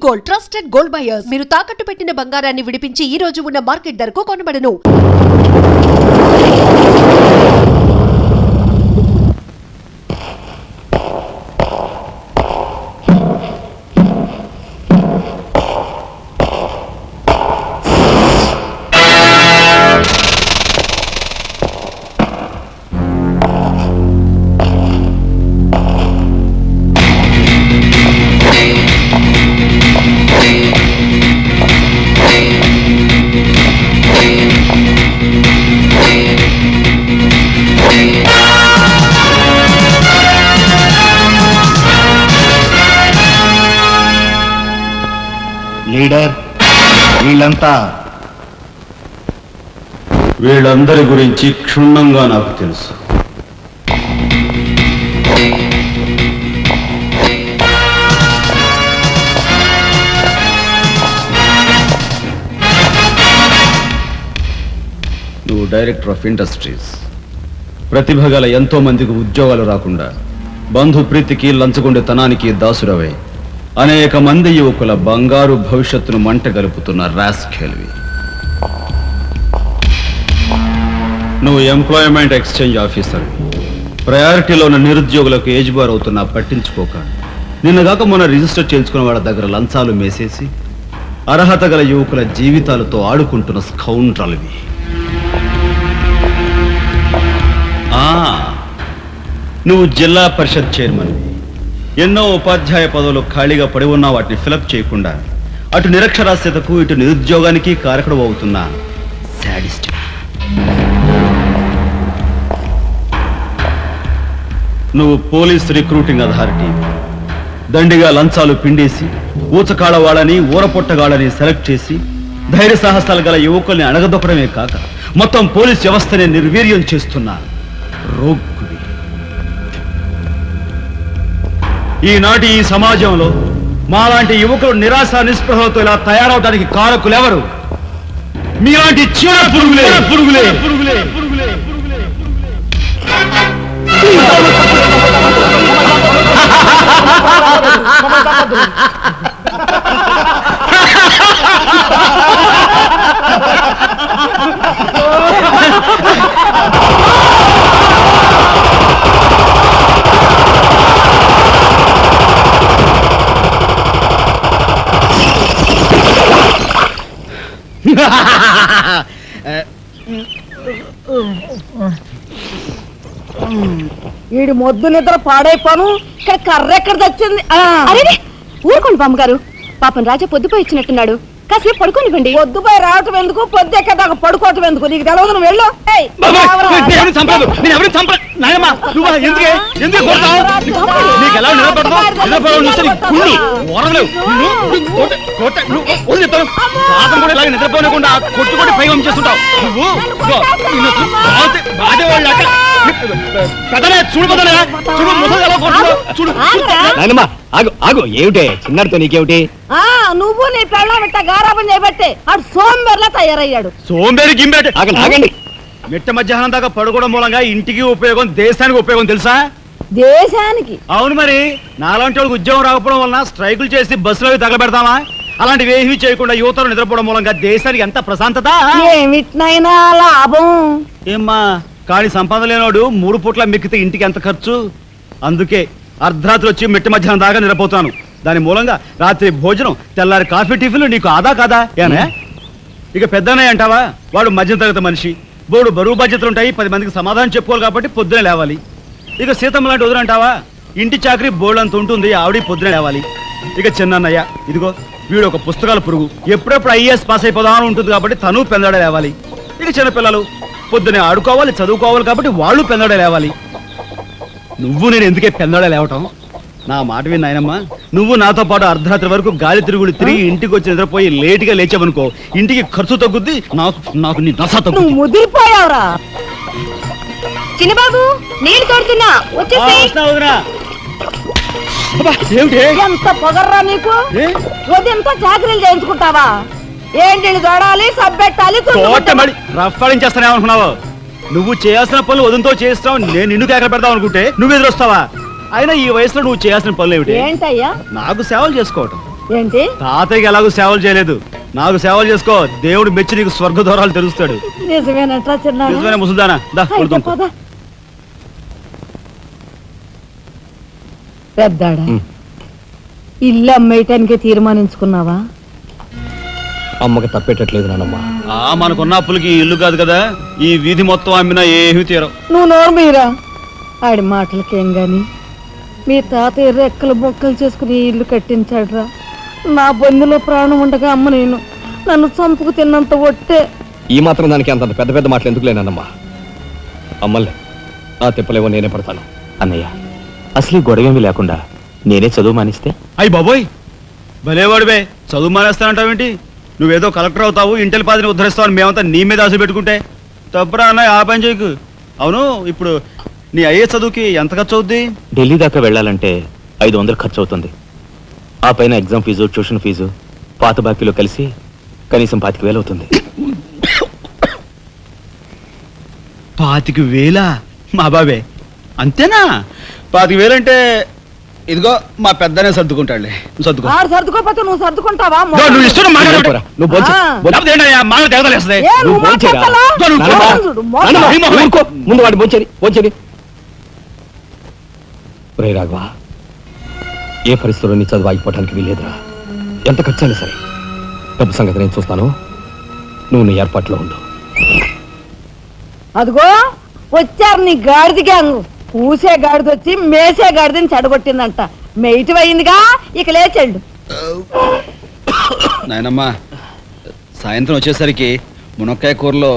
Gold trusted gold buyers. మీరు తాకట్టు పెట్టిన బంగారాన్ని విడిపించి ఈ రోజు ఉన్న మార్కెట్ ధరకు కొనబడను. లీడర్, వీళ్ళందరి గురించి క్షుణ్ణంగా నాకు తెలుసు. నువ్వు డైరెక్టర్ ఆఫ్ ఇండస్ట్రీస్. ప్రతిభ గల ఎంతో మందికి ఉద్యోగాలు రాకుండా బంధు ప్రీతికి లంచగొండెతనానికి దాసురవై అనేక మంది యువకుల బంగారు భవిష్యత్తును మంట గలుపుతున్న రాస్కెల్వి. నువ్వు ఎంప్లాయ్మెంట్ ఎక్స్చేంజ్ ఆఫీసర్. ప్రయారిటీలో ఉన్న నిరుద్యోగులకు ఏజ్ బార్ అవుతున్నా పట్టించుకోక నిన్నగాక మొన్న రిజిస్టర్ చేయించుకున్న వాళ్ళ దగ్గర లంచాలు మేసేసి అర్హత గల యువకుల జీవితాలతో ఆడుకుంటున్న స్కౌండ్రల్వి. నువ్వు జిల్లా పరిషత్ చైర్మన్వి. ఎన్నో ఉపాధ్యాయ పదవులు ఖాళీగా పడి ఉన్నా వాటిని ఫిలప్ చేయకుండా అటు నిరక్షరాస్యతకు ఇటు నిరుద్యోగానికి కారకుడు అవుతున్న శాడిస్ట్. నువ్వు పోలీస్ రిక్రూటింగ్ అథారిటీ. దండిగా లంచాలు పిండేసి ఊచకాళ్ళ వాళ్ళని ఊరపొట్టగాళ్ళని సెలెక్ట్ చేసి ధైర్య సాహసాలు గల యువకుల్ని అణగదొక్కడమే కాక మొత్తం పోలీస్ వ్యవస్థని నిర్వీర్యం చేస్తున్న రోగ్గువి. ఈనాటి ఈ సమాజంలో మాలాంటి యువకులు నిరాశ నిస్పృహలతో ఇలా తయారవడానికి కారకులెవరు? మీలాంటి చీడ పురుగులే పురుగులే పురుగులే పురుగులే పురుగులే. వీడి మొద్దు నిద్ర పాడైపోను. ఇక్కడ కర్ర ఎక్కడ తెచ్చింది? అరే ఊరుకోండి బామ్మగారు, పాపం రాజా పొద్దుపోయి ఇచ్చినట్టున్నాడు, కాసేపు పడుకోనివ్వండి. పొద్దుపోయి రావటం ఎందుకు, పొద్దు ఎక్కదాకా పడుకోవటం ఎందుకు? నీకు తెలవదు, నువ్వు వెళ్ళు. నిద్రపోనకుండా కొట్టుకొని పైగా చేస్తుంటావు ఏమిటే చిన్నతో నీకేమిటి? నువ్వు నీ పెళ్ళం ఇట్ట గారాబం చేయబట్టే ఆడు సోంబేర్లా తయారయ్యాడు. సోంబేరి గింబేట ఆగండి. మిట్ట మధ్యాహ్నం దాకా పడుకోవడం మూలంగా ఇంటికి ఉపయోగం, దేశానికి ఉపయోగం తెలుసా? దేశానికి? అవును మరి. నాలాంటి వాళ్ళకి ఉద్యోగం రాకపోవడం వలన స్ట్రైకులు చేసి బస్సులో తగలబెడతామా? అలాంటివి ఏమీ చేయకుండా యువతలు నిద్రపోవడం మూలంగా దేశానికి ఎంత ప్రశాంతత. ఏమిటినైనా లాభం ఏమ్మా, కానీ సంపాదన లేనోడు 3 పూట్ల మిక్కితే ఇంటికి ఎంత ఖర్చు? అందుకే అర్ధరాత్రి వచ్చి మిట్ట మధ్యాహ్నం దాకా నిద్రపోతాను. దాని మూలంగా రాత్రి భోజనం, తెల్లారి కాఫీ, టిఫిన్లు నీకు ఆదా కాదా? ఏనా ఇక పెద్దనే అంటావా? వాడు మధ్యతరగతి మనిషి, బోడు బరువు బాధ్యతలు ఉంటాయి, 10 మందికి సమాధానం చెప్పుకోవాలి కాబట్టి పొద్దునే లేవాలి. ఇక సీతమ్మ లాంటి వదులంటావా? ఇంటి చాకరీ బోర్డు అంత ఉంటుంది, ఆవిడ పొద్దునే లేవాలి. ఇక చిన్నయ్య ఇదిగో వీడు ఒక పుస్తకాల పురుగు, ఎప్పుడెప్పుడు ఐఏఎస్ పాస్ అయిపోదామని ఉంటుంది కాబట్టి తను పెందడే లేవాలి. ఇక చిన్నపిల్లలు పొద్దునే ఆడుకోవాలి, చదువుకోవాలి కాబట్టి వాళ్ళు పెందడే లేవాలి. నువ్వు నేను ఎందుకే పెందడే లేవటం? నా మాట విన్నాయనమ్మా, నువ్వు నాతో పాటు అర్ధరాత్రి వరకు గాలి తిరుగులు తిరిగి ఇంటికి వచ్చి నిద్రపోయి లేటుగా లేచావనుకో, ఇంటికి ఖర్చు తగ్గుద్ది, నాకు నీ నస తగ్గుద్ది. ముదిరిపోయావురా. చిన్నబాబు నీళ్ళు తోడుతున్నా, ఎంత పొగర్రా నీకు? ఉదయంతో చాకరీలు చేయించుకుంటావా? ఏంటి దొడాలి, సబ్బెట్టాలి, రఫాడించేస్తానేమనుకున్నావు? నువ్వు చేయాల్సిన పనులు ఉదయంతో చేస్తావు, నేను నిన్ను కేకలు పెడతావు అనుకుంటే నువ్వు ఎదురొస్తావా? అయినా ఈ వయసులో నువ్వు చేయాల్సిన పనులు ఏమిటి? ఏంటయ్యా? నాకు సేవలు చేసుకోవటం. ఏంటి తాతయ్యకి ఎలాగో సేవలు చేయలేదు, నాకు సేవలు చేసుకో, దేవుడు మెచ్చి నీకు స్వర్గ దూరాలు తెలుస్తాడు. నిజమేనట్రా చిన్న నిజమైన ముసుదానా దా కొడుతాం. పెద్దాడా ఇల్లు అమ్మేయటానికి తీర్మానించుకున్నావా? అమ్మకి తప్పేటట్లేదు నానమ్మా. మనకున్న అప్పులకి ఈ ఇల్లు కాదు కదా, ఈ వీధి మొత్తం అమ్మినా ఏమీ తీరం. నువ్వు నోరు మీరా ఆడి మాటలకేం గాని మీ తాతయ్య రెక్కలు బొక్కలు చేసుకుని ఈ ఇల్లు కట్టించాడురా. నా బొందులో ప్రాణం ఉండగా అమ్మ నేను నన్ను చంపుకు తిన్నంత ఒట్టే. ఈ మాత్రం దానికి అంత పెద్ద పెద్ద మాటలు ఎందుకు లేనమ్మా. అమ్మలే ఆ తిప్పలేవో నేనే పడతాను. అన్నయ్య, అసలు ఈ గొడవేమీ లేకుండా నేనే చదువు మానిస్తే? అయ్యి బాబోయ్, భలేవాడివే, చదువు మానేస్తానంటావేంటి? నువ్వేదో కలెక్టర్ అవుతావు, ఇంటెల్ పాదిని ఉద్ధరిస్తావు అని మేమంతా నీ మీద ఆశ పెట్టుకుంటే తప్పురా అన్న. ఆ పని చేయకు. అవును, ఇప్పుడు నీ అయ్యే చదువుకి ఎంత ఖర్చు అవుద్ది? ఢిల్లీ దాకా వెళ్ళాలంటే 500 ఖర్చు అవుతుంది. ఆ పైన ఎగ్జామ్ ఫీజు, ట్యూషన్ ఫీజు, పాత బాకీలో కలిసి కనీసం 25,000 అవుతుంది. 25,000? మా బాబే అంతేనా? 25,000 అంటే ఇదిగో మా పెద్దనే సర్దుకుంటాడులే. నువ్వు సర్దుకో. ఆడు సర్దుకోపోతే నువ్వు సర్దుకుంటావా? నువ్వు ఇష్టం పోరా, నువ్వు భోంచే. ఏ, నువ్వు మాట్లాడతావా? ముందు వాడి భోంచేది. రే రాఘవ, ఏ పరిస్థితుల్లో నీ చదువు ఆగిపోవడానికి వీల్లేదురా. ఎంత ఖర్చైనా సరే డబ్బు సంగతి నేను చూస్తాను. నువ్వు నీ ఏర్పాట్లో ఉండు. అదిగో వచ్చారు నీ గాడిద గ్యాంగ్. పూసే గాడిద వచ్చి మేసే గాడిదని చెడగొట్టిందంట. మెయిటివ్ అయిందిగా, ఇక లేచెండు. నాయనమ్మా, సాయంత్రం వచ్చేసరికి మునక్కాయ కూరలో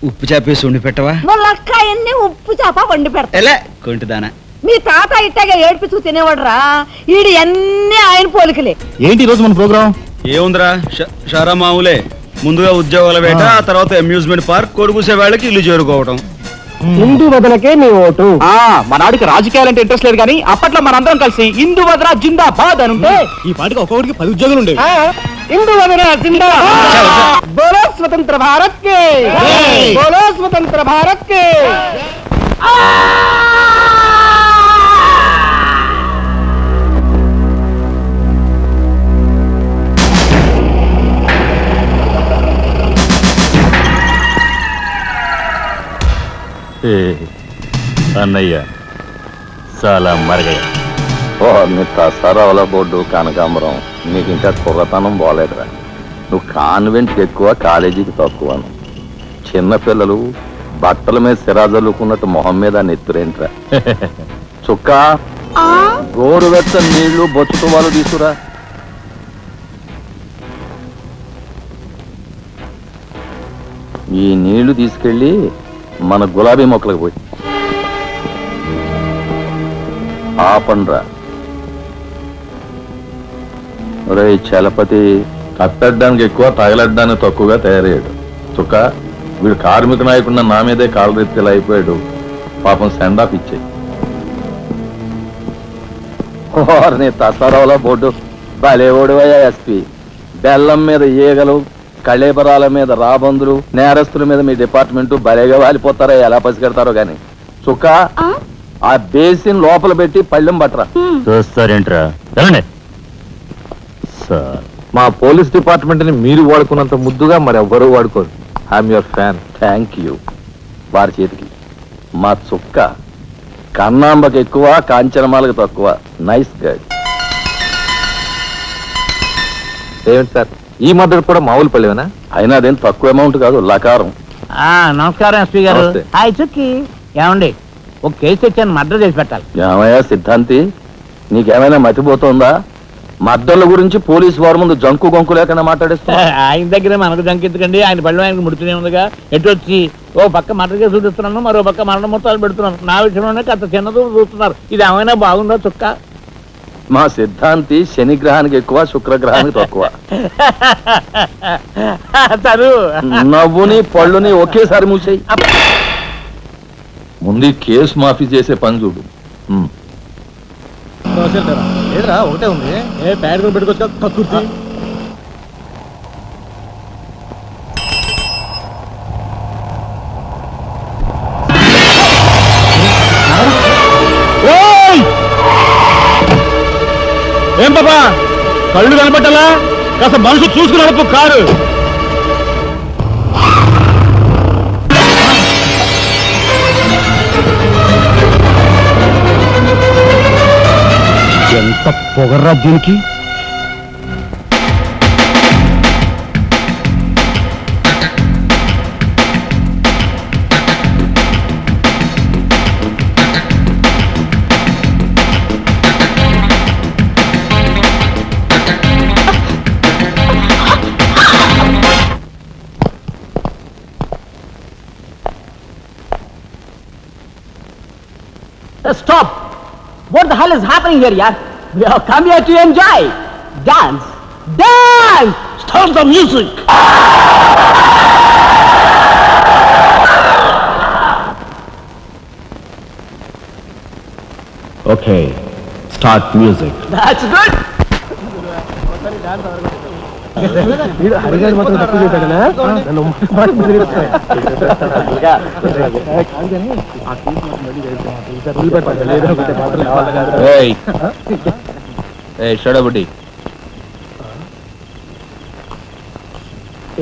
ఉప్పు చేపేసి ఉండి పెట్టవా? ములక్కాయన్ని ఉప్పు చేప వండి పెడతా. ఎలా కొంటిదానా? మీ తాత ఇట్టగా ఏడ్పిస్తూ తినేవాడురా. ఈడు అన్ని ఆయన పోలికలే. ఏంటి ఈ రోజు మన ప్రోగ్రామ్? ఏముందిరా, షారా మామూలే. ముందుగా ఉద్యోగాల వేట, ఆ తర్వాత అమ్యూజ్మెంట్ పార్క్, కొడుకుసే వాళ్ళకి ఇల్లు చేరుకోవటం. హిందూ వదలకే నీ ఓటు. మనాడికి రాజకీయాలంటే ఇంట్రెస్ట్ లేదు, కానీ అప్పట్లో మనందరం కలిసి హిందూ వదల జిందాబాద్ అని ఉంటే ఈ పాటికి ఒక్కొక్కడికి 10 ఉద్యోగులు ఉండేవి. హిందూ వదన జిందాబాద్. బోలో స్వతంత్ర భారత్ కే, బోలో స్వతంత్ర భారత్ కే. అన్నయ్య చాలా మరగయ్య. సరవల బోర్డు కనకాంబరం, నీకు ఇంకా కుర్రతనం పోలేదురా. నువ్వు కాన్వెంట్కి ఎక్కువ, కాలేజీకి తక్కువను. చిన్నపిల్లలు బట్టల మీద సిరాజల్లుకున్నట్టు మొహం మీద నెత్తురేంట్రా. చుక్క గోరువెచ్చని నీళ్లు బొచ్చుతో వాళ్ళు తీసుకురా. ఈ నీళ్లు తీసుకెళ్ళి మన గులాబీ మొక్కలకు పోయి ఆపండ్రా. రే చలపతి, కట్టడానికి ఎక్కువ, తగలడ్డానికి తక్కువగా తయారయ్యాడు. చుక్క, వీడు కార్మిక నాయకుడిన నా మీదే కాలరెత్తిలా అయిపోయాడు. పాపం సెండాప్ ఇచ్చే. నీ తసరవల బోర్డు భలేవోడువయ్యా ఎస్పీ. బెల్లం మీద ఈగలు, కళేబరాల మీద రాబందులు, నేరస్తుల మీద మీ డిపార్ట్మెంట్ భలేగా వాలిపోతారో, ఎలా పసిగడతారో గాని. చుక్క, ఆ బేసిన్ లోపల పెట్టి పళ్ళెం పట్టరా. చూస్తారేంట్రా? సార్, మా పోలీస్ డిపార్ట్మెంట్ ని మీరు వాడుకున్నంత ముద్దుగా మరి ఎవ్వరూ వాడుకోరు. I'm your fan. Thank you. వారి చేతికి మా చుక్క కన్నాంబకి ఎక్కువ, కాంచనమాలకు తక్కువ. Nice guide. ఏమిటి సార్, ఈ మద్దతు కూడా మామూలు పళ్ళేనా? అయినా అదేం తక్కువ అమౌంట్ కాదు, లకారం. నమస్కారం ఎస్పీ గారు. నమస్తే. హాయ్ చుక్కి. ఏమండి, ఒక కేసు తెచ్చాను, మర్డర్ చేసి పెట్టాలి. ఏమయ్యా సిద్ధాంతి, నీకేమైనా మతిపోతుందా? మద్దళ్ళ గురించి పోలీసు వారి ముందు జంకు గొంకు లేకుండా మాట్లాడేస్తా. ఆయన దగ్గర మనకు జంకెత్తుకండి, ఆయన బళ్ళు ఆయనకు ముడుతూనే ఉందిగా. ఎటు వచ్చి ఓ పక్క మర్డర్ కేసు చూపిస్తున్నాను, మరో పక్క మరణ మొత్తాలు పెడుతున్నాను. నా విషయంలోనే అంత చిన్నదో చూస్తున్నారు. ఇది ఏమైనా బాగుందా చుక్క? మా సిద్ధాంతి శనిగ్రహానికి ఎక్కువ, శుక్రగ్రహానికి తక్కువ. చదువు నవ్వుని పళ్ళుని ఒకేసారి మూసేయి. ముందు కేసు మాఫీ చేసే పని చూడు. ఒకటే ఉంది. ఏ ప్యాడ్ పెట్టుకొచ్చా కక్కుర్తి. ఏం బాబా, కళ్ళు కనపట్టాలా కాస్త మనసు చూసుకుని నడుపు కారు. ఎంత పొగర్రా దీనికి. Stop! What the hell is happening here, yaar? We have come here to enjoy. Dance! Dance! Start the music! Okay, start music. That's good! షడబుడి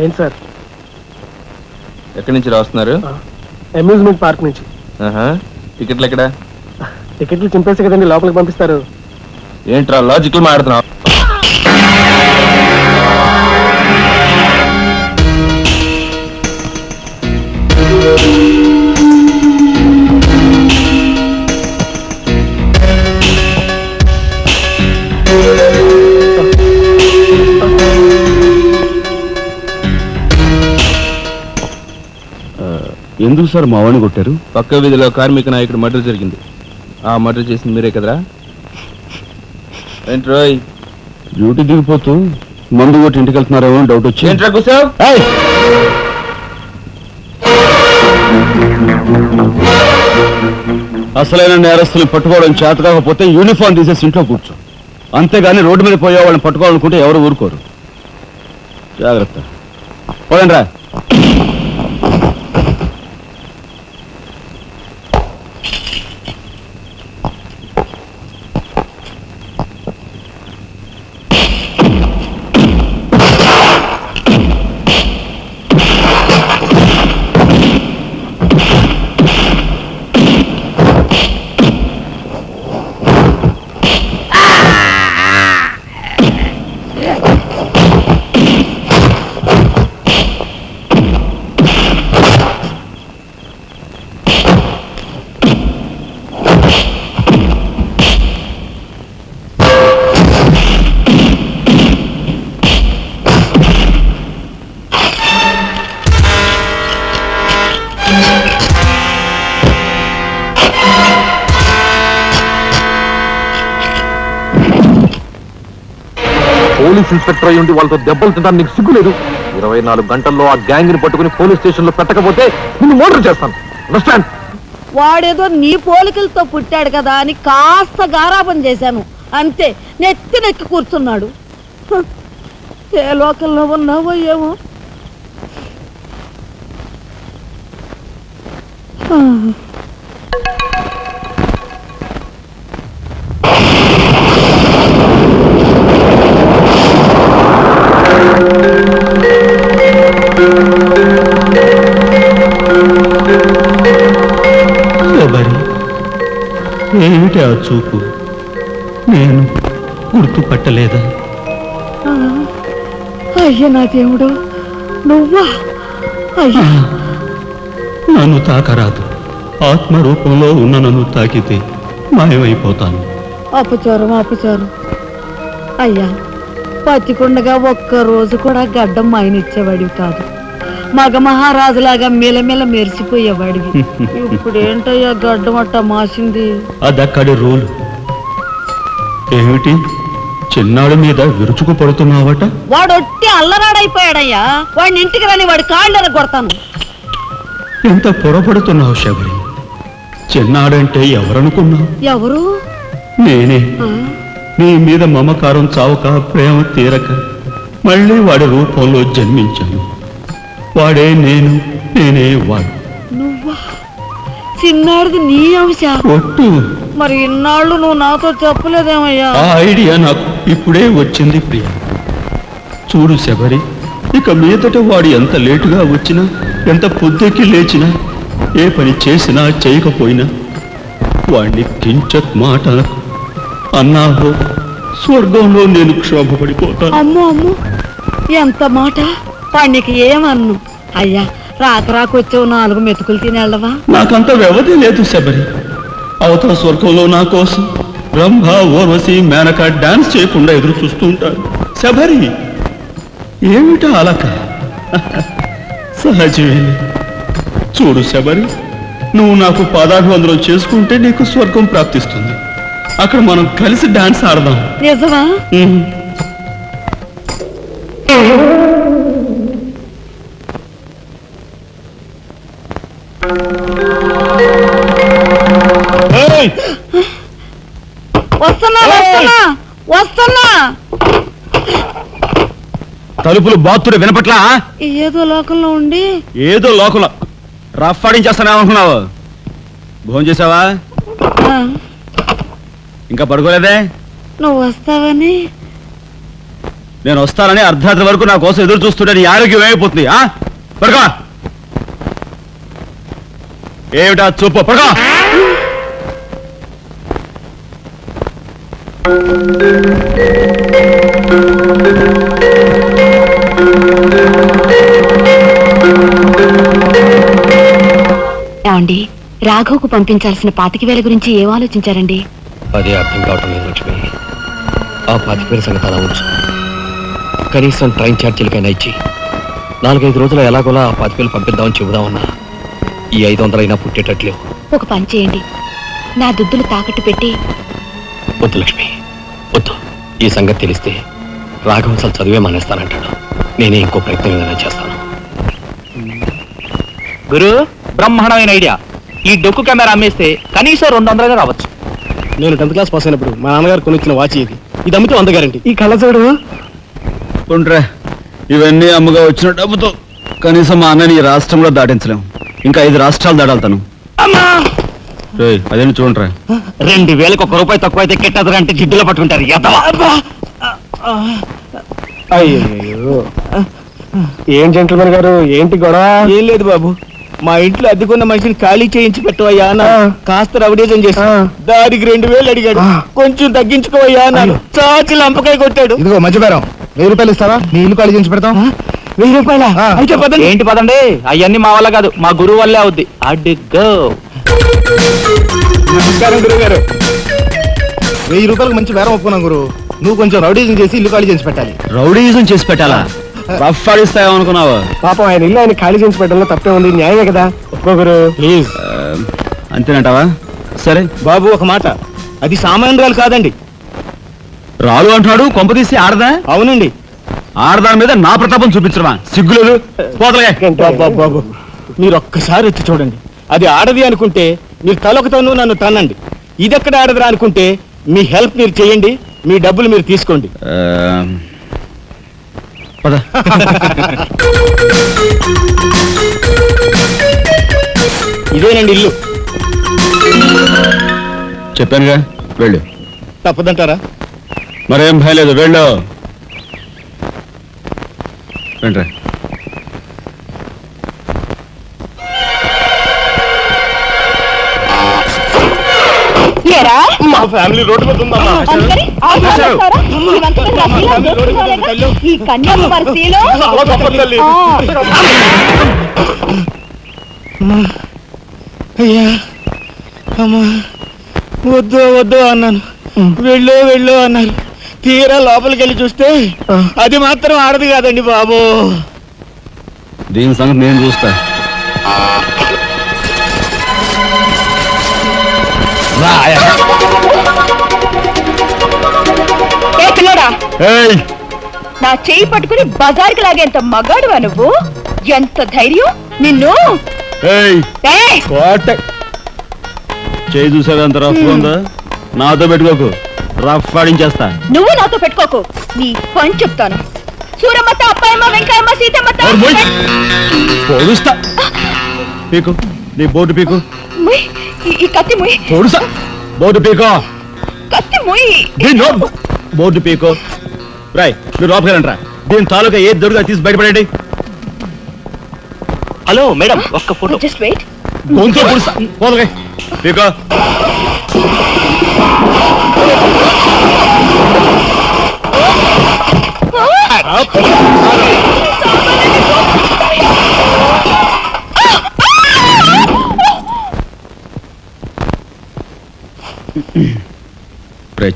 ఏంటి సార్? ఎక్కడి నుంచి రాస్తున్నారు? అమ్యూజ్మెంట్ పార్క్ నుంచి. టికెట్లు ఎక్కడ? టికెట్లు చింపేసి కదండి లోపలికి పంపిస్తారు. ఏంట్రా లాజికల్ మాట్లాడుతున్నావు? ఎందుకు సార్ మా వాడిని కొట్టారు? పక్క వీధిలో కార్మిక నాయకుడు మర్డర్ జరిగింది. ఆ మర్డర్ చేసింది మీరే కదరా? ఏంట్రోయ్ డ్యూటీ దిగిపోతూ మందు కొట్టి ఇంటికి వెళ్తున్నారేమో డౌట్ వచ్చి. ఏంట్రా కూర్చోవ్? అసలైన నేరస్తుల్ని పట్టుకోవడం చేత కాకపోతే యూనిఫామ్ తీసేసి ఇంట్లో కూర్చో. అంతేగాని రోడ్డు మీద పోయే వాళ్ళని పట్టుకోవాలనుకుంటే ఎవరు ఊరుకోరు. జాగ్రత్త. పోదండ్రా. పోలీస్ ఇన్స్పెక్టర్ అయ్యి ఉండి వాళ్ళతో దెబ్బలు తింటాను నీకు సిగ్గులేదు? 24 గంటల్లో ఆ గ్యాంగ్ ని పట్టుకుని పోలీస్ స్టేషన్ లో పెట్టకపోతే నిన్ను మర్డర్ చేస్తాను. అండర్స్టాండ్? వాడేదో నీ పోలికలతో పుట్టాడు కదా అని కాస్త గారాబం చేశాను అంతే. నెత్తి కూర్చున్నాడు. ఏ లోకల్లో ఉన్నావో ఏమో. ఏమిటి ఆ చూపు? నేను గుర్తుపట్టలేదా? అయ్యా నా దేవుడు, నువ్వా? అయ్యా నన్ను తాకరాదు. ఆత్మరూపంలో ఉన్న నన్ను తాకితే మాయమైపోతాను. అపచారం అపచారం. అయ్యా పచ్చికుండగా ఒక్కరోజు కూడా గడ్డం మాయనిచ్చేవాడివి కాదు. మగ మహారాజులాగా మెలమెల మెరిసిపోయేవాడివి. ఇప్పుడు ఏంటయ్యా గడ్డం అట్ట మాసింది? అదక్కడి రూలు. ఏమిటి చిన్నాడు మీద విరుచుకు పడుతున్నావట? వాడొట్టి అల్లరాడైపోయాడయ్యా. వాడిని ఇంటికి రాని వాడి కాళ్ళెర కొడతాను. ఎంత పొరపడుతున్నావు శబరి? చిన్నాడంటే ఎవరనుకున్నావు? ఎవరు? నేనే. నీ మీద మమకారం చావక, ప్రేమ తీరక మళ్ళీ వాడి రూపంలో జన్మించాను. వాడే నేను, నేనే వాడు. నువ్వా? చిన్నాడిది నీ అంశ ఒట్టు మరి ఇన్నాళ్ళు నువ్వు నాతో చెప్పలేదేమయ్యా? ఆ ఐడియా నాకు ఇప్పుడే వచ్చింది ప్రియ. చూడు శబరి, ఇక మీదట వాడు ఎంత లేటుగా వచ్చినా, ఎంత పొద్దుకి లేచినా, ఏ పని చేసినా చేయకపోయినా వాడిని కించత్ మాట అన్నాహో స్వర్గంలో నేను క్షోభపడిపోతాను. అమ్మో అమ్మో, ఎంత మాట! వాడికి ఏమన్ను? అయ్యా, రాకొచ్చావు 4 మెతుకులు తినేళ్ళవా? నాకంత వ్యవధి లేదు శబరి. అవతల స్వర్గంలో నా కోసం బ్రహ్మ, ఊర్వశి, మేనక డాన్స్ చేయకుండా ఎదురు చూస్తూ ఉంటారు. శబరి, ఏమిటా అలక? సహజమే. చూడు శబరి, నువ్వు నాకు పాదాభివందనం చేసుకుంటే నీకు స్వర్గం ప్రాప్తిస్తుంది. అక్కడ మనం కలిసి డాన్స్ ఆడదాం. నిజమా? వస్తున్నా వస్తున్నా వస్తున్నా. తలుపులు బాత్తుడు వినపట్లా? ఏదో లోకంలో ఉండి ఏదో లోకంలో రఫ్ ఆడించేస్తానేమనుకున్నావు? భోజనం చేసావా? ఇంకా పడుకోలేదే? నువ్వు వస్తావని. నేను వస్తానని అర్ధరాత్రి వరకు నా కోసం ఎదురు చూస్తుంటే నీ ఆరోగ్యం ఏమైపోతుంది? పడుకో. ఏమిటా చూపు? పడుకో. ఏమండి, రాఘవ్కు పంపించాల్సిన 25,000 గురించి ఏం ఆలోచించారండి? అదే అర్థం కావటం లేదు లక్ష్మి. ఆ 25,000 సంగతి అలా ఉంచు. కనీసం ట్రైన్ ఛార్జీలకైనా ఇచ్చి 4-5 రోజులు ఎలాగోలా ఆ 25,000 పంపిద్దామని చెబుదామన్నా ఈ 500 అయినా పుట్టేటట్లేవు. ఒక పని చేయండి, నా దుద్దులు తాకట్టు పెట్టి. వద్దు లక్ష్మి, వద్దు. ఈ సంగతి తెలిస్తే రాఘవం అసలు చదివే మానేస్తానంటాడు. నేనే ఇంకో ప్రయత్నం ఏదైనా చేస్తాను. గురు, బ్రహ్మాండమైన ఐడియా. ఈ డొక్కు కెమెరా అమ్మేస్తే కనీసం 200 రావచ్చు. నేను 10th క్లాస్ పాస్ అయినప్పుడు మా నాన్నగారు కొనిచ్చిన వాచ్ ఇది. ఇది అమ్మితే 100 గ్యారెంటీ. ఈ కళ్ళజోడు ఉంట్రా, ఇవన్నీ అమ్మగా వచ్చిన డబ్బుతో కనీసం మా అన్నని ఈ రాష్ట్రంలో దాటించలేం. ఇంకా 5 రాష్ట్రాలు దాడాలి తను. అదేమి చూడండిరా. 2,000కి 1 రూపాయి తక్కువ అయితే కెట్టదు అంటే జిడ్డులో పట్టుకుంటారు. అయ్యో, ఏం జెంట్లమెన్ గారు, ఏంటి గొడవ? ఏం లేదు బాబు, మా ఇంట్లో అద్దెకున్న మనిషిని ఖాళీ చేయించి పెట్టవయ్యా అన్న. కాస్త రవిడేజం చేసి దానికి 2,000 అడిగాడు. కొంచెం తగ్గించుకోవయ్యా అన్నాను. చాచి లంపకాయ కొట్టాడు. ఇదిగో మధ్యపేరం, 1000 రూపాయలు ఇస్తావా? నీ ఇల్లు ఖాళీ చేయించి పెడతాం. 1000 రూపాయల? అయితే పదండి. ఏంటి పదండి, అవన్నీ మా వల్ల కాదు, మా గురువు వల్లే అవుద్ది. అడ్డుగో. నమస్కారం గురువు గారు. 1000 రూపాయలకు మంచి బేరం ఒప్పుకున్నాం గురు. నువ్వు కొంచెం రౌడీజం చేసి ఇల్లు ఖాళీ చేసి పెట్టాలి. రౌడీజం చేసి పెట్టాలా? రఫ్ ఆడిస్తాయేమనుకున్నావా? పాపం ఆయన ఇల్లు ఆయన ఖాళీ చేసి పెట్టడంలో తప్పే ఉంది. న్యాయమే కదా. ఒప్పుకో గురు, ప్లీజ్. అంతేనంటావా? సరే బాబు, ఒక మాట, అది సామాన్యురాలు కాదండి. రాలు అంటున్నాడు. కొంపదీసి ఆడదా? అవునండి. ఆడదాని మీద నా ప్రతాపం చూపించడమా? సిగ్గులేదు. పోతలే. బాబు, మీరు ఒక్కసారి వచ్చి చూడండి. అది ఆడది అనుకుంటే మీరు తలొకతోనూ నన్ను తన్నండి. ఇదెక్కడ ఆడదురా అనుకుంటే మీ హెల్ప్ మీరు చేయండి, మీ డబ్బులు మీరు తీసుకోండి. పద. ఇదేనండి ఇల్లు. చెప్పానుగా, వెళ్ళు. తప్పదంటారా? మరేం భయం లేదు, వెళ్ళు. వెంట్రా. మా ఫ్యామిలీ రోడ్డు మీద ఉందమ్మా. ఈ కన్యాకుమారిలో అయ్యా, అమ్మా, వద్దు వద్దు అన్నాను. వెళ్ళు అన్నారు. తీరా లోపలికి వెళ్ళి చూస్తే అది మాత్రం ఆడదు కాదండి బాబు. దీని సంగతి నేను చూస్తా. నా చెయ్యి పట్టుకుని బజార్కి లాగేంత మగాడువా నువ్వు? ఎంత ధైర్యం నిన్ను! చేయి చూసావా ఎంత రఫ్ ఉందా? నాతో పెట్టుకోకు, రఫ్ ఆడించేస్తా. నువ్వు నాతో పెట్టుకోకు, నీ పని చెప్తాను. సూరమ్మత, అప్పాయమ్మ, వెంకాయమ్మ, సీతమ్మత పోలుస్తా. నీ బోర్డు పీకు. ముయ్, ఈ కత్తి ముయ్, పొడుసా బోర్డు పీకో. కత్తి ముయ్. బోర్డు పీకో. రాయ్ మీరు లోపలికి వెళ్ళండి. దీని తాలూకా ఏది దొరుకుతా తీసి బయటపడండి. హలో మేడం, ఒక్క ఫోటో. Just wait. గొంతు పొడుసా పోలగా పీకో.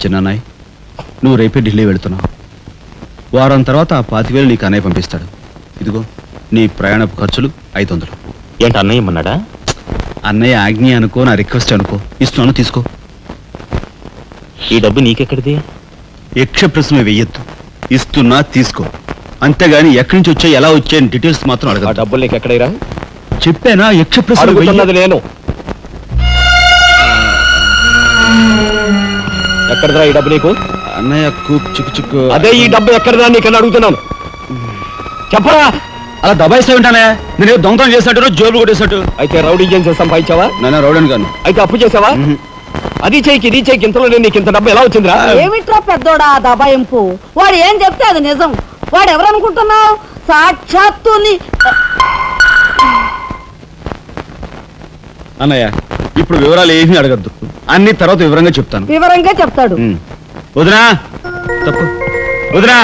చిన్నాయ్, నువ్వు రేపే ఢిల్లీ వెళుతున్నావు. వారం తర్వాత ఆ 25,000 నీకు అన్నయ్య పంపిస్తాడు. ఇదిగో నీ ప్రయాణపు ఖర్చులు 500. ఏంటి అన్నయ్య ఏమన్నాడా? అన్నయ్య ఆజ్ఞ అనుకో, నా రిక్వెస్ట్ అనుకో. ఇస్తున్నాను, తీసుకో. ఈ డబ్బు నీకెక్కడిది? యక్ష ప్రశ్న వెయ్యొద్దు. ఇస్తున్నా, తీసుకో. అంతేగాని ఎక్కడి నుంచి వచ్చాయి, ఎలా వచ్చాయని డీటెయిల్స్ మాత్రం ఆ అడగ. డబ్బులు నీకు ఎక్కడైరా? చెప్పానా యక్ష ప్రశ్న అడుగుతున్నది నేను. ఎక్కడదా ఈ డబ్బు నీకు? అన్నయ్య చిక్కు చిక్కు. అదే ఈ డబ్బు ఎక్కడదా నీకన్నా అడుగుతున్నాను. చెప్పరా. అలా దబాయిస్తా ఉంటానే. నేను దొంగతనం చేసినట్టు, జోబులు కొట్టేసినట్టు. అయితే రౌడీ చేసి సంపాదించావా? నాన్న రౌడన్ గాను. అయితే అప్పు చేసావా? అది చేయికి ఇది చేయికి ఇంతలో నేను నీకు ఇంత డబ్బు ఎలా వచ్చిందిరా? ఏమిట్రా పెద్దోడా ఆ దబాయింపు? వాడు ఏం చెప్తే అది నిజం. వాడు ఎవరనుకుంటున్నావు? సాక్షాత్తు అన్నయ్య ఇప్పుడు వివరాలు ఏమీ అడగద్దు. అన్ని తర్వాత వివరంగా చెప్తాను. వివరంగా చెప్తాడు. వదినా తప్పు. వదినా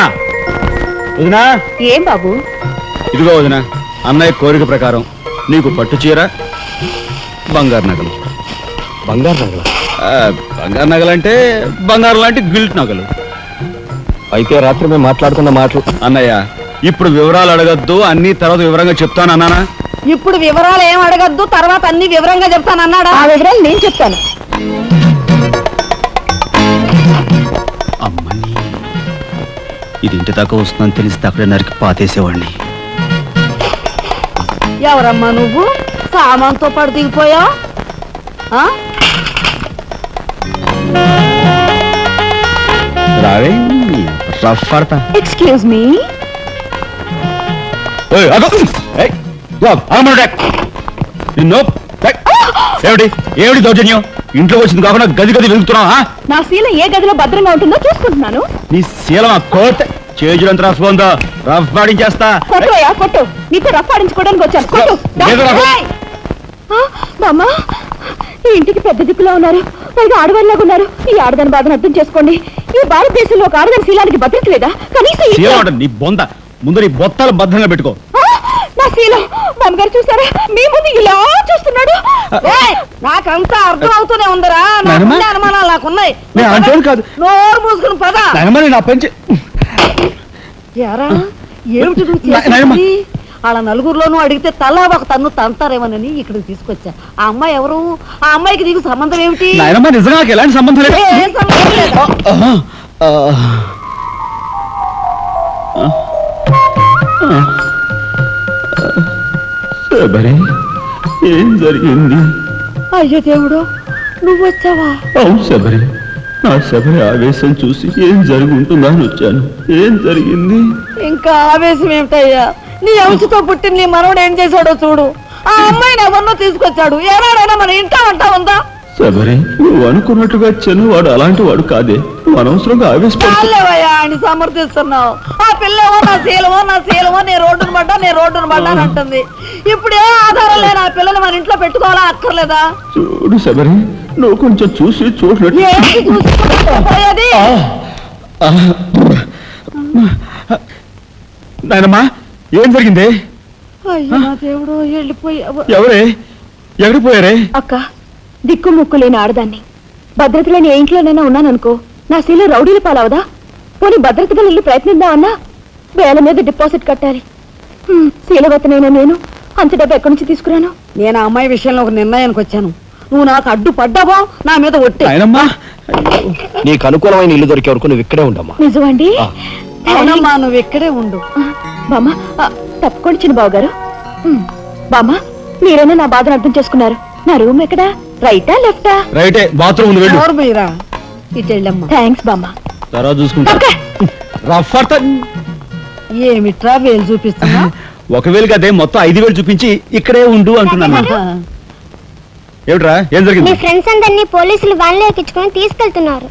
వదినా. ఏం బాబు? ఇదిగో వదినా, అన్నయ్య కోరిక ప్రకారం నీకు పట్టు చీర, బంగారు నగలు. బంగారు నగల? బంగారు నగలంటే బంగారు లాంటి గిల్ట్ నగలు. అయితే రాత్రి మేము మాట్లాడుకున్న మాటలు. అన్నయ్య ఇప్పుడు వివరాలు అడగద్దు, అన్ని తర్వాత వివరంగా చెప్తాను అన్నానా? ఇప్పుడు వివరాలు ఏం అడగద్దు, తర్వాత అన్ని వివరంగా చెప్తాను అన్నాడా? ఆ వివరాలు నేను చెప్తాను. అమ్మని ఇది ఇంటి దాకా వస్తుందని తెలిస్తే అక్కడే నరికి పాతేసేవాడిని. ఎవరమ్మా నువ్వు? సామాన్తో పాటు దిగిపోయా? రావే రఫ్ పడతా. Excuse me. ఏమిటి ఏమిటి దౌర్జన్యం? ఇంట్లో వచ్చింది కాకుండా గది గది వెళ్తున్నావా? నా శీల ఏ గదిలో భద్రంగా ఉంటుందో చూసుకుంటున్నాను. నీ శీలం కోత చేజులంత రఫ్ ఉందో, రఫ్ పాడించేస్తా. కొట్టుయా కొట్టు. నీతో రఫ్ ఆడించుకోవడానికి వచ్చాను. కొట్టు. బామ్మా, ఈ ఇంటికి పెద్ద దిక్కులో ఉన్నారు, పైగా ఆడవాళ్ళలాగా ఉన్నారు. ఈ ఆడదాని బాధను అర్థం చేసుకోండి. ఈ భారతదేశంలో ఒక ఆడదాని శీలానికి భద్రత లేదా? కనీసం నీ బొంద ముందు నీ బొత్తాలు భద్రంగా పెట్టుకో. నా శీలం బామ్మగారు చూసారా? మీ ముందు ఇలా చూస్తున్నాడు. నాకంతా అర్థం అవుతూనే ఉందరా. అనుమానాలు నాకున్నాయి. కాదు, నోరు మూసుకుని పద. నా పెంచి యారా ఏమిటి వాళ్ళ నలుగురిలోనూ అడిగితే తలా ఒక తన్ను తంతారేమోనని ఇక్కడికి తీసుకొచ్చా. ఆ అమ్మాయి ఎవరు? ఆ అమ్మాయికి నీకు సంబంధం ఏమిటి? నిజంగా ఎలాంటి సంబంధం లేదు. ఏం సంబంధం లేదు. ఏం జరిగింది? అయ్యో దేవుడు, నువ్వు వచ్చావా? అవును శబరి, నా శబరి ఆవేశం చూసి ఏం జరిగి ఉంటుందా అని వచ్చాను. ఏం జరిగింది? ఇంకా ఆవేశం ఏమిటయ్యా? నీ అంశతో పుట్టిన నీ మనవడు ఏం చేశాడో చూడు. ఆ అమ్మాయిని ఎవరినో తీసుకొచ్చాడు. ఏనాడైనా మన ఇంటా అంటా ఉందా? శబరి, నువ్వు అనుకున్నట్టుగా చిన్నవాడు అలాంటి వాడు కాదే. నువ్వు అనవసరంగా ఆవేశపడలేవయ్యా ఆయన సమర్థిస్తున్నావు. ఆ పిల్లవో నా శీలమో నేను రోడ్డును పడ్డా అని అంటుంది. ఇప్పుడు ఏ ఆధారం లేని ఆ పిల్లని మన ఇంట్లో పెట్టుకోవాలా అక్కర్లేదా? చూడు శబరి, నువ్వు కొంచెం చూసి చూడలేదు. నాయనమ్మా ఏం జరిగింది? అయ్యో నా దేవుడు, వెళ్ళిపోయావు. ఎవరే ఎక్కడికి పోయారే? అక్క, దిక్కు ముక్కు లేని ఆడదాన్ని, భద్రత లేని ఏ ఇంట్లోనైనా ఉన్నాననుకో, నా శీల రౌడీల పాలవదా? పోనీ భద్రతగా ఇల్లు ప్రయత్నిద్దామన్నా వేల మీద డిపాజిట్ కట్టాలి. శీలవతనైనా నేను అంత డబ్బు ఎక్కడి నుంచి తీసుకురాను? నేను ఆ అమ్మాయి విషయంలో ఒక నిర్ణయానికి వచ్చాను. నువ్వు నాకు అడ్డు పడ్డావో నా మీద ఒట్టే. నీకు అనుకూలమైన ఇల్లు దొరికే వరకు నువ్వు ఇక్కడే ఉండమ్మా. నిజమండి? అవునమ్మా, నువ్వు ఇక్కడే ఉండు. బామ్మ, తప్పుకోండి చిన్న బాబు గారు. బామ్మ, మీరైనా నా బాధను అర్థం చేసుకున్నారు. నా రూమ్ ఎక్కడా? రైటా లెఫ్టా? రైటే, బాత్రూమ్ ఉంది, వెళ్ళు. ఎవరు మీరా? ఇటు వెళ్ళమ్మా. థ్యాంక్స్ బామ్మ. తర్వాత చూసుకుంటా. ఏమిట్రా వేలు చూపిస్తున్నా? ఒకవేళ కదే మొత్తం 5,000 చూపించి ఇక్కడే ఉండు అంటున్నాను. ఏమిట్రా ఏం మీ జరిగింది? ఫ్రెండ్స్ అందరినీ పోలీసులు వ్యాన్లో ఎక్కించుకొని తీసుకెళ్తున్నారు.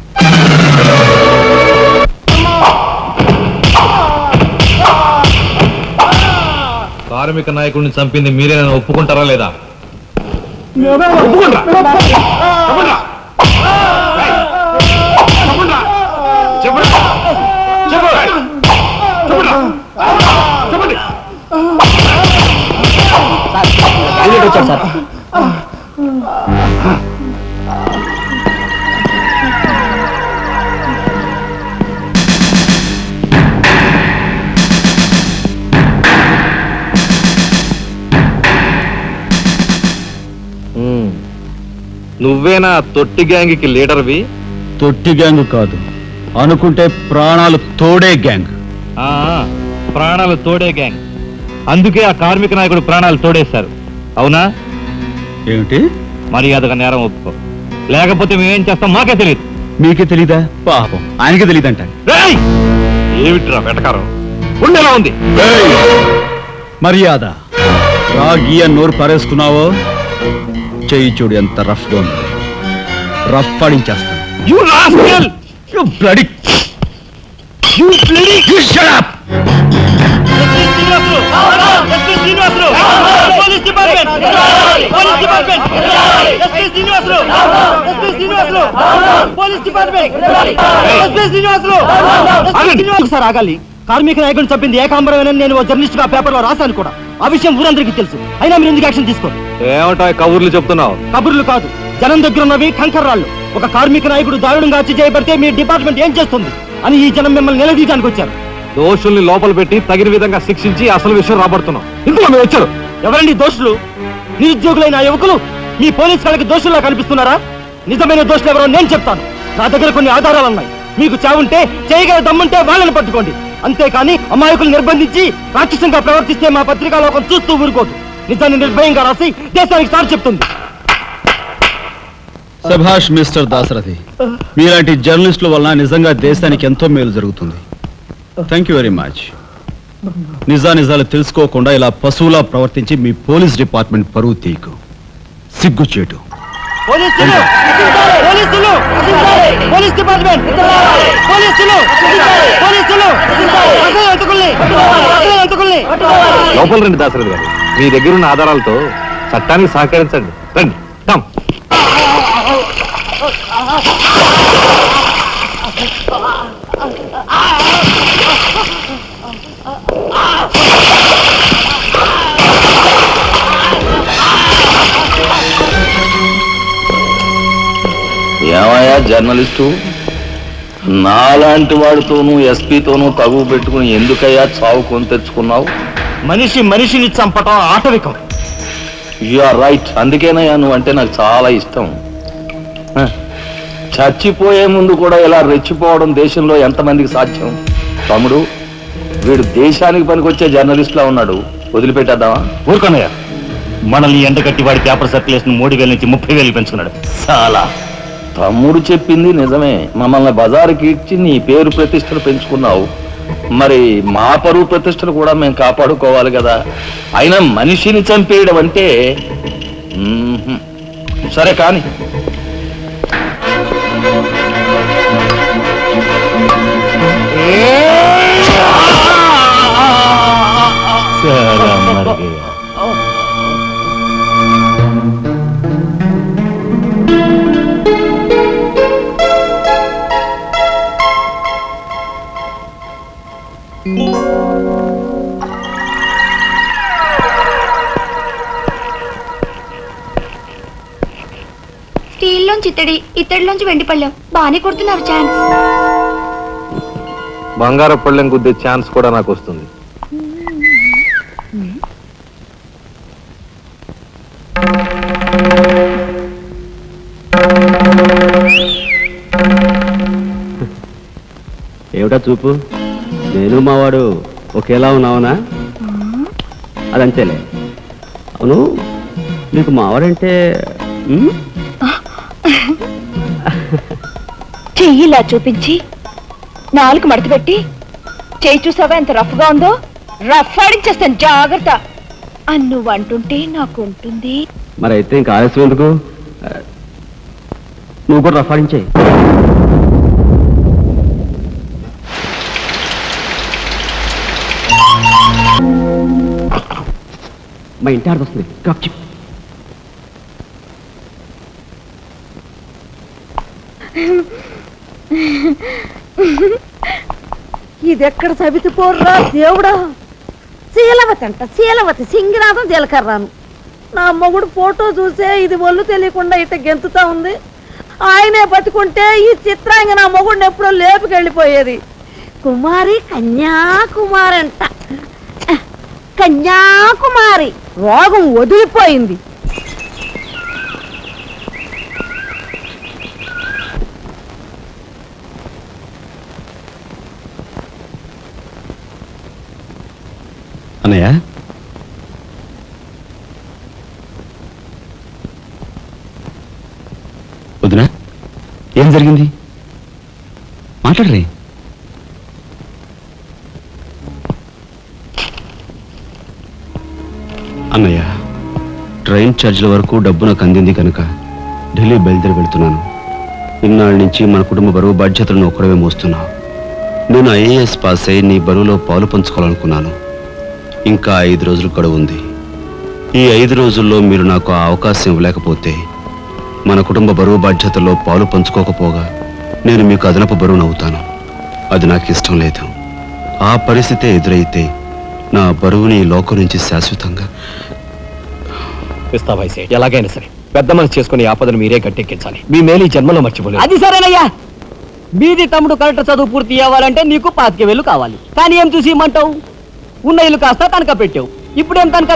కార్మిక నాయకుడిని చంపింది మీరే నన్ను ఒప్పుకుంటారా లేదా? వచ్చాడు సార్. నువ్వేనా తొట్టి గ్యాంగ్కి లీడర్వి? తొట్టి గ్యాంగ్ కాదు, అనుకుంటే ప్రాణాలు తోడే గ్యాంగ్. ప్రాణాలు తోడే గ్యాంగ్. అందుకే ఆ కార్మిక నాయకుడు ప్రాణాలు తోడేశారు, అవునా? ఏమిటి? మర్యాదగా నేరం ఒప్పుకో, లేకపోతే మేమేం చేస్తాం మాకే తెలియదు. మీకే తెలీదా? పాపం ఆయనకే తెలియదంట. ఏమిట్రా వెటకారం? ఉండేలా ఉంది. మర్యాద రాగి అని నోరు పారేసుకున్నావో చెయ్యి చూడు ఎంత రఫ్ గా ఉంది. రఫ్ ఆడించేస్తాను. You rascal! You bloody... You bloody... You shut up! Sir ఆగాలి. కార్మిక నాయకుడిని చంపింది ఏకాంబరమేనని నేను జర్నలిస్ట్ గా పేపర్ లో రాశాను కూడా. ఆ విషయం ఊరందరికీ తెలుసు. అయినా మీరు ఎందుకు యాక్షన్ తీసుకోండి? ఏమంటా కబుర్లు చెప్తున్నావు? కబుర్లు కాదు, జనం దగ్గర ఉన్నవి కంకర్రాళ్ళు. ఒక కార్మిక నాయకుడు దారుణంగా హత్య చేయబడితే మీ డిపార్ట్మెంట్ ఏం చేస్తుంది అని ఈ జనం మిమ్మల్ని నిలదీయడానికి వచ్చారు. దోషుల్ని లోపల పెట్టి తగిన విధంగా శిక్షించి అసలు విషయం రాబడుతున్నాం. ఇందులో మీరు వచ్చారు. ఎవరండి దోషులు? నిరుద్యోగులైన ఆ యువకులు మీ పోలీస్ వాళ్ళకి దోషుల్లా కనిపిస్తున్నారా? నిజమైన దోషులు ఎవరో నేను చెప్తాను. నా దగ్గర కొన్ని ఆధారాలు ఉన్నాయి. మీకు చావుంటే చేయగల దమ్ముంటే వాళ్ళని పట్టుకోండి. అంతేకాని అమాయకులు నిర్బంధించి రాక్షసంగా ప్రవర్తిస్తే మా పత్రికా లోకం చూస్తూ ఊరుకోదు. నిజాన్ని నిర్భయంగా రాసి దేశానికి సార్ చెప్తుంది. సభాష్ మిస్టర్ దాసరథి, మీలాంటి జర్నలిస్టుల వలన నిజంగా దేశానికి ఎంతో మేలు జరుగుతుంది. Thank you very much. నిజాలు తెలుసుకోకుండా ఇలా పశువులా ప్రవర్తించి మీ పోలీస్ డిపార్ట్మెంట్ పరువు తీయకు. సిగ్గుచేటు. పోలీసులు! పోలీసులు! Police department! పోలీసులు! పోలీసులు! లోపల రండి దాసరథి గారు. మీ దగ్గర ఉన్న ఆధారాలతో చట్టానికి సహకరించండి. రండి. కమ్. ఏమయ్యా జర్నలిస్టు, నాలాంటి వాడితోనూ ఎస్పీతోనూ తగువ పెట్టుకుని ఎందుకయ్యా చావు కొని తెచ్చుకున్నావు? మనిషిని చంపటం ఆటవికం. You are right. అందుకేనయ్యా నువ్వంటే నాకు చాలా ఇష్టం. చచ్చిపోయే ముందు కూడా ఇలా రెచ్చిపోవడం దేశంలో ఎంతమందికి సాధ్యం? తమ్ముడు, వీడు దేశానికి పనికొచ్చే జర్నలిస్ట్లా ఉన్నాడు. వదిలిపెట్టేద్దామా? ఊరుకోనయ్యా, మనల్ని ఎండగట్టి వాడి పేపర్ సర్క్యులేషన్ 3,000 నుంచి 30,000 పెంచుకున్నాడు. చాలా. తమ్ముడు చెప్పింది నిజమే. మమ్మల్ని బజారుకి ఇచ్చి నీ పేరు ప్రతిష్టలు పెంచుకున్నావు. మరి మా పరువు ప్రతిష్టలు కూడా మేము కాపాడుకోవాలి కదా. అయినా మనిషిని చంపేయడం అంటే సరే కానీ స్టీల్లోంచి ఇత్తడిలోంచి వెండి పళ్ళెం బాగానే కొడుతున్నారు. ఛాన్స్. బంగారు పళ్ళెం గుద్దే ఛాన్స్ కూడా నాకు వస్తుంది. ఏమిటా చూపు? నేను మావాడు ఒకేలా ఉన్నావునా? అదంతేలే. అవును, నీకు మావాడంటే చెయ్యిలా చూపించి నాలుగు మడత పెట్టి చెయ్యి చూసావా ఎంత రఫ్ గా ఉందో? రఫ్ ఆడించేస్తాను, జాగ్రత్త. నువ్వు అంటుంటే నాకు ఉంటుంది. మరి అయితే ఇంకా ఆలస్యం ఎందుకు? నువ్వు కూడా రఫాడించే. మా ఇంటి ఆడ వస్తుంది. Drop chip. ఇదెక్కడ సవితి పోర్రా దేవుడా. శీలవతి అంట, శీలవతి సింగినాథం జీలకర్రాను. నా మొగుడు ఫోటో చూసే ఇది ఒళ్ళు తెలియకుండా ఇట గెంతుతా ఉంది. ఆయనే బతుకుంటే ఈ చిత్రాంగ నా మొగుడిని ఎప్పుడో లేపుకెళ్ళిపోయేది. కుమారి కన్యాకుమారి అంట, కన్యాకుమారి. రోగం వదిలిపోయింది. అన్నయ్య, వదినా, ఏం జరిగింది? మాట్లాడరే. అన్నయ్య, ట్రైన్ ఛార్జీల వరకు డబ్బు నాకు అందింది కనుక ఢిల్లీ బయలుదేరి వెళ్తున్నాను. ఇన్నాళ్ళ నుంచి మన కుటుంబ బరువు బాధ్యతలను ఒక్కడవే మోస్తున్నావు. నేను ఐఏఎస్ పాస్ అయి నీ బరువులో పాలు పంచుకోవాలనుకున్నాను. ఇంకా 5 రోజులు గడువు ఉంది. ఈ 5 రోజుల్లో మీరు నాకు ఆ అవకాశం ఇవ్వలేకపోతే మన కుటుంబ బరువు బాధ్యతల్లో పాలు పంచుకోకపోగా నేను మీకు అదనపు బరువునవుతాను. అది నాకు ఇష్టం లేదు. ఆ పరిస్థితే ఎదురైతే నా బరువుని ఈ లోకం నుంచి శాశ్వతంగా ఇస్తావా సేట్? ఎలాగైనా సరే పెద్ద మనసు చేసుకుని ఆపదను మీరే గట్టెక్కించాలి. మీ మేలు ఈ జన్మలో మర్చిపోలేదు. అది సరేనయ్యా. మీది తమ్ముడు కరెక్ట్ చదువు పూర్తి అవ్వాలంటే నీకు 25,000 కావాలి. కానీ ఏం చూసి ఇమ్మంటావు? ఉన్న ఇల్లు కాస్త కనుక పెట్టావు. ఇప్పుడేం కనుక